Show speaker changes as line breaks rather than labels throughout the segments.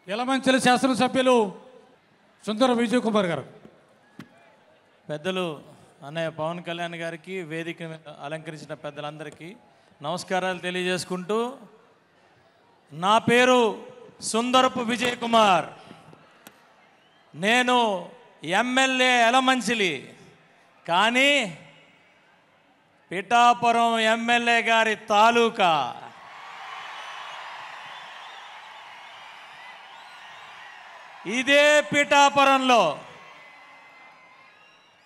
యలమంచిలి శాసనసభ్యులు సుందర విజయ్ కుమార్ గారు.
పెద్దలు అన్నయ్య పవన్ కళ్యాణ్ గారికి, వేదిక అలంకరించిన పెద్దలందరికీ నమస్కారాలు తెలియజేసుకుంటూ, నా పేరు సుందరపు విజయ్ కుమార్. నేను ఎమ్మెల్యే యలమంచిలి, కానీ పిఠాపురం ఎమ్మెల్యే గారి తాలూకా. ఇదే పిఠాపురంలో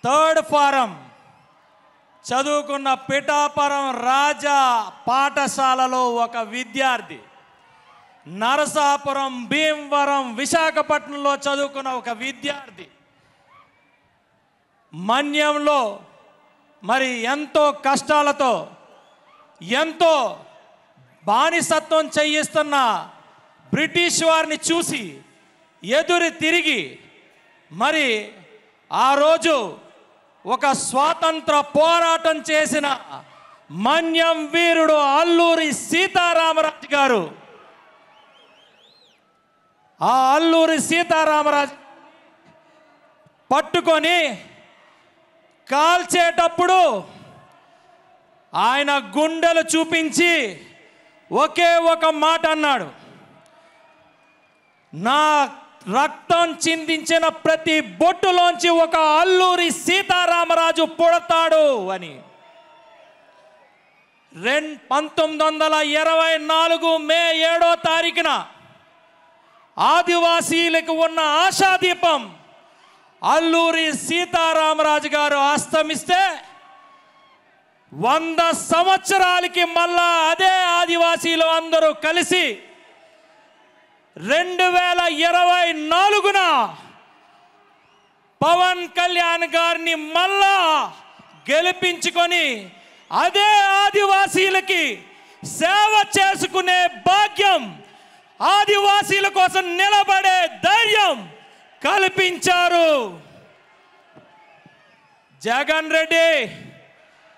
3rd ఫారం చదువుకున్న పిఠాపురం రాజా పాఠశాలలో ఒక విద్యార్థి, నరసాపురం, భీమవరం, విశాఖపట్నంలో చదువుకున్న ఒక విద్యార్థి మన్యంలో మరి ఎంతో కష్టాలతో, ఎంతో బానిసత్వం చేయిస్తున్న బ్రిటిష్ వారిని చూసి ఎదురు తిరిగి మరి ఆ రోజు ఒక స్వాతంత్ర పోరాటం చేసిన మన్యం వీరుడు అల్లూరి సీతారామరాజు గారు. ఆ అల్లూరి సీతారామరాజు పట్టుకొని కాల్చేటప్పుడు ఆయన గుండెలు చూపించి ఒకే ఒక మాట అన్నాడు, నా రక్తం చిందించిన ప్రతి బొట్టులోంచి ఒక అల్లూరి సీతారామరాజు పుడతాడు అని. 1924 మే 7వ తారీఖున ఆదివాసీలకు ఉన్న ఆశాదీపం అల్లూరి సీతారామరాజు గారు అస్తమిస్తే 100 సంవత్సరాలకి మళ్ళా అదే ఆదివాసీలు అందరూ కలిసి 2024న పవన్ కళ్యాణ్ గారిని మళ్ళా గెలిపించుకొని అదే ఆదివాసీలకి సేవ చేసుకునే భాగ్యం, ఆదివాసీల కోసం నిలబడే ధైర్యం కల్పించారు. జగన్ రెడ్డి,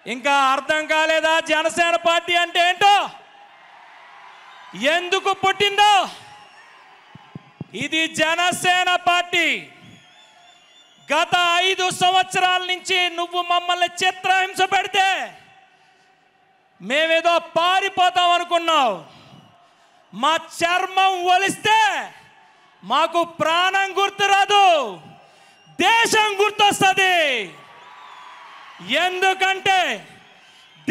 ఇంకా అర్థం కాలేదా జనసేన పార్టీ అంటే ఏంటో, ఎందుకు పుట్టిందో? ఇది జనసేన పార్టీ. గత 5 సంవత్సరాల నుంచి నువ్వు మమ్మల్ని చిత్రహింస పెడితే మేమేదో పారిపోతాం అనుకున్నావు. మా చర్మం ఒలిస్తే మాకు ప్రాణం గుర్తురాదు, దేశం గుర్తొస్తుంది. ఎందుకంటే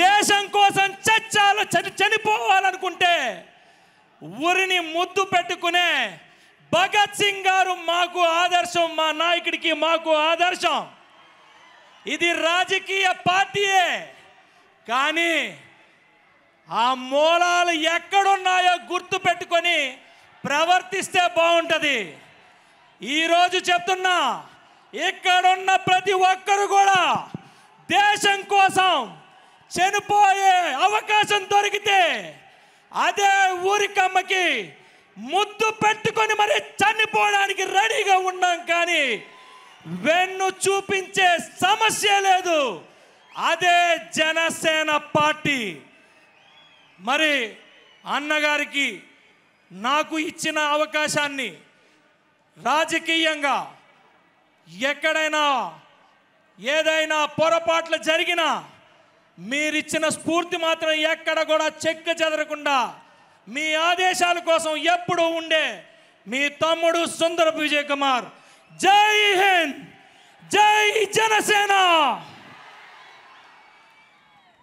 దేశం కోసం చనిపోవాలనుకుంటే ఊరిని ముద్దు పెట్టుకునే భగత్ సింగ్ గారు మాకు ఆదర్శం, మా నాయకుడికి మాకు ఆదర్శం. ఇది రాజకీయ పార్టీయే, కానీ ఆ మూలాలు ఎక్కడున్నాయో గుర్తు పెట్టుకొని ప్రవర్తిస్తే బాగుంటుంది. ఈరోజు చెప్తున్నా, ఇక్కడున్న ప్రతి ఒక్కరు కూడా దేశం కోసం చనిపోయే అవకాశం దొరికితే అదే ఊరికమ్మకి ముద్దు పెట్టుకొని మరి చనిపోవడానికి రెడీగా ఉన్నాం, కానీ వెన్ను చూపించే సమస్య లేదు. అదే జనసేన పార్టీ. మరి అన్నగారికి నాకు ఇచ్చిన అవకాశాన్ని రాజకీయంగా ఎక్కడైనా ఏదైనా పొరపాట్లు జరిగినా మీరిచ్చిన స్ఫూర్తి మాత్రం ఎక్కడ కూడా చెక్కు చెదరకుండా మీ ఆదేశాల కోసం ఎప్పుడూ ఉండే మీ తమ్ముడు సుందరపు విజయ్ కుమార్. జై హింద్, జై జనసేన.